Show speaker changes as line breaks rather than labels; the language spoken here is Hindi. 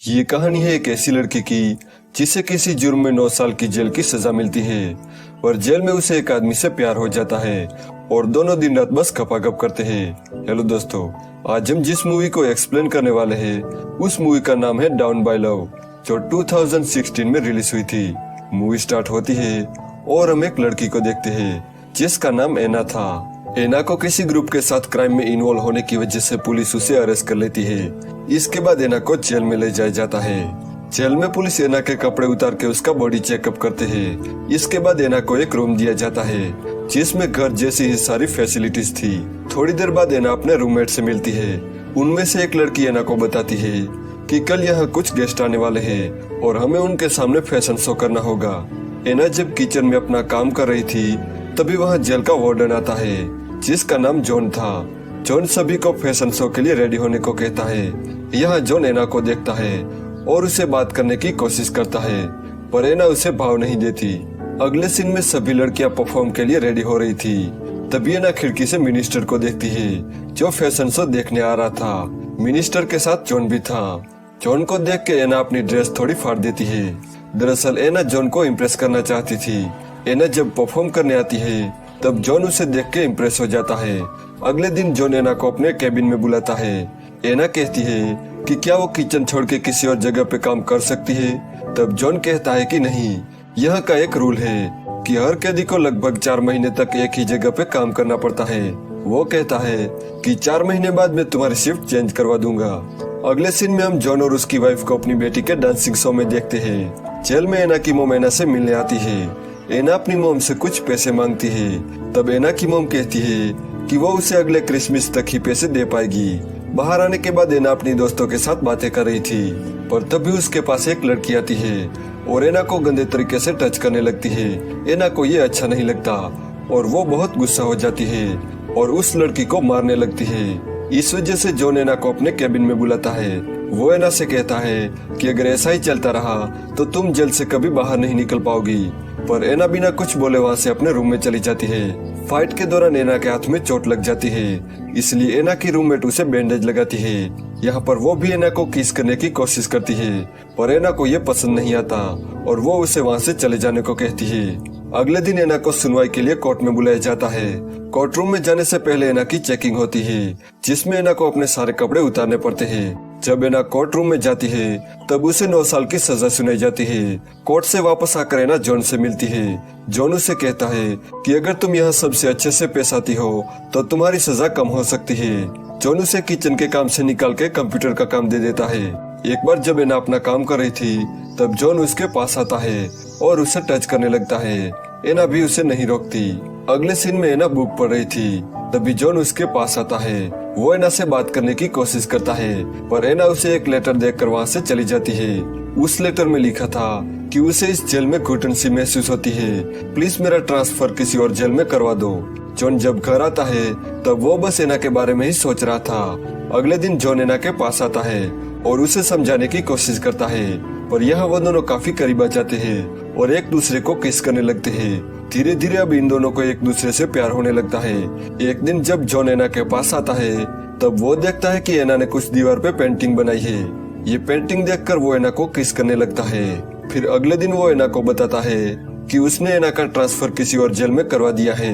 ये कहानी है एक ऐसी लड़की की जिसे किसी जुर्म में 9 साल की जेल की सजा मिलती है और जेल में उसे एक आदमी से प्यार हो जाता है और दोनों दिन रात बस खपाखप करते हैं। हेलो दोस्तों, आज हम जिस मूवी को एक्सप्लेन करने वाले हैं उस मूवी का नाम है डाउन बाय लव, जो 2016 में रिलीज हुई थी। मूवी स्टार्ट होती है और हम एक लड़की को देखते हैं जिसका नाम एना था। एना को किसी ग्रुप के साथ क्राइम में इन्वॉल्व होने की वजह से पुलिस उसे अरेस्ट कर लेती है। इसके बाद एना को जेल में ले जाया जाता है। जेल में पुलिस एना के कपड़े उतार के उसका बॉडी चेकअप करते हैं। इसके बाद एना को एक रूम दिया जाता है जिसमें घर जैसी ही सारी फैसिलिटीज थी। थोड़ी देर बाद एना अपने रूममेट से मिलती है। उनमें से एक लड़की एना को बताती है कि कल यहाँ कुछ गेस्ट आने वाले हैं और हमें उनके सामने फैशन शो करना होगा। एना जब किचन में अपना काम कर रही थी तभी वहाँ जेल का वार्डन आता है जिसका नाम जॉन था। जॉन सभी को फैशन शो के लिए रेडी होने को कहता है। यहाँ जॉन एना को देखता है और उसे बात करने की कोशिश करता है, पर एना उसे भाव नहीं देती। अगले सीन में सभी लड़कियां परफॉर्म के लिए रेडी हो रही थी। तभी एना खिड़की से मिनिस्टर को देखती है जो फैशन शो देखने आ रहा था। मिनिस्टर के साथ जॉन भी था। जॉन को देख के एना अपनी ड्रेस थोड़ी फाड़ देती है। दरअसल एना जॉन को इम्प्रेस करना चाहती थी। एना जब परफॉर्म करने आती है तब जॉन उसे देख के इम्प्रेस हो जाता है। अगले दिन जॉन एना को अपने केबिन में बुलाता है। एना कहती है कि क्या वो किचन छोड़ के किसी और जगह पे काम कर सकती है। तब जॉन कहता है कि नहीं, यहाँ का एक रूल है कि हर कैदी को लगभग 4 महीने तक एक ही जगह पे काम करना पड़ता है। वो कहता है कि 4 महीने बाद मैं तुम्हारी शिफ्ट चेंज करवा दूंगा। अगले सीन में हम जॉन और उसकी वाइफ को अपनी बेटी के डांसिंग शो में देखते हैं। जेल में एना की मोम एना से मिलने आती है। एना अपनी मोम से कुछ पैसे मांगती है। तब एना की मोम कहती है कि वो उसे अगले क्रिसमस तक ही पैसे दे पाएगी। बाहर आने के बाद एना अपनी दोस्तों के साथ बातें कर रही थी, पर तभी उसके पास एक लड़की आती है और एना को गंदे तरीके से टच करने लगती है। एना को ये अच्छा नहीं लगता और वो बहुत गुस्सा हो जाती है और उस लड़की को मारने लगती है। इस वजह से जॉन एना को अपने केबिन में बुलाता है। वो एना से कहता है कि अगर ऐसा ही चलता रहा तो तुम जेल से कभी बाहर नहीं निकल पाओगी। पर एना बिना कुछ बोले वहाँ से अपने रूम में चली जाती है। फाइट के दौरान एना के हाथ में चोट लग जाती है, इसलिए एना की रूममेट उसे बैंडेज लगाती है। यहाँ पर वो भी एना को किस करने की कोशिश करती है, पर एना को ये पसंद नहीं आता और वो उसे वहाँ से चले जाने को कहती है। अगले दिन एना को सुनवाई के लिए कोर्ट में बुलाया जाता है। कोर्ट रूम में जाने से पहले एना की चेकिंग होती है जिसमें एना को अपने सारे कपड़े उतारने पड़ते हैं। जब एना कोर्ट रूम में जाती है तब उसे 9 साल की सजा सुनाई जाती है। कोर्ट से वापस आकर एना जॉन से मिलती है। जॉन उसे कहता है कि अगर तुम यहाँ सबसे अच्छे से पेश आती हो तो तुम्हारी सजा कम हो सकती है। जॉन उसे किचन के काम से निकाल के कंप्यूटर का काम दे देता है। एक बार जब एना अपना काम कर रही थी तब जॉन उसके पास आता है और उसे टच करने लगता है। एना भी उसे नहीं रोकती। अगले सीन में एना बुक पढ़ रही थी, तभी जॉन उसके पास आता है। वो एना से बात करने की कोशिश करता है, पर एना उसे एक लेटर देखकर वहाँ से चली जाती है। उस लेटर में लिखा था कि उसे इस जेल में घुटन सी महसूस होती है, प्लीज मेरा ट्रांसफर किसी और जेल में करवा दो। जॉन जब घर आता है तब वो बस एना के बारे में ही सोच रहा था। अगले दिन जॉन एना के पास आता है और उसे समझाने की कोशिश करता है, पर यहाँ वो दोनों काफी करीब आ जाते हैं और एक दूसरे को किस करने लगते हैं। धीरे धीरे अब इन दोनों को एक दूसरे से प्यार होने लगता है। एक दिन जब जॉन एना के पास आता है तब वो देखता है कि एना ने कुछ दीवार पे पेंटिंग बनाई है। ये पेंटिंग देखकर वो एना को किस करने लगता है। फिर अगले दिन वो एना को बताता है कि उसने एना का ट्रांसफर किसी और जेल में करवा दिया है।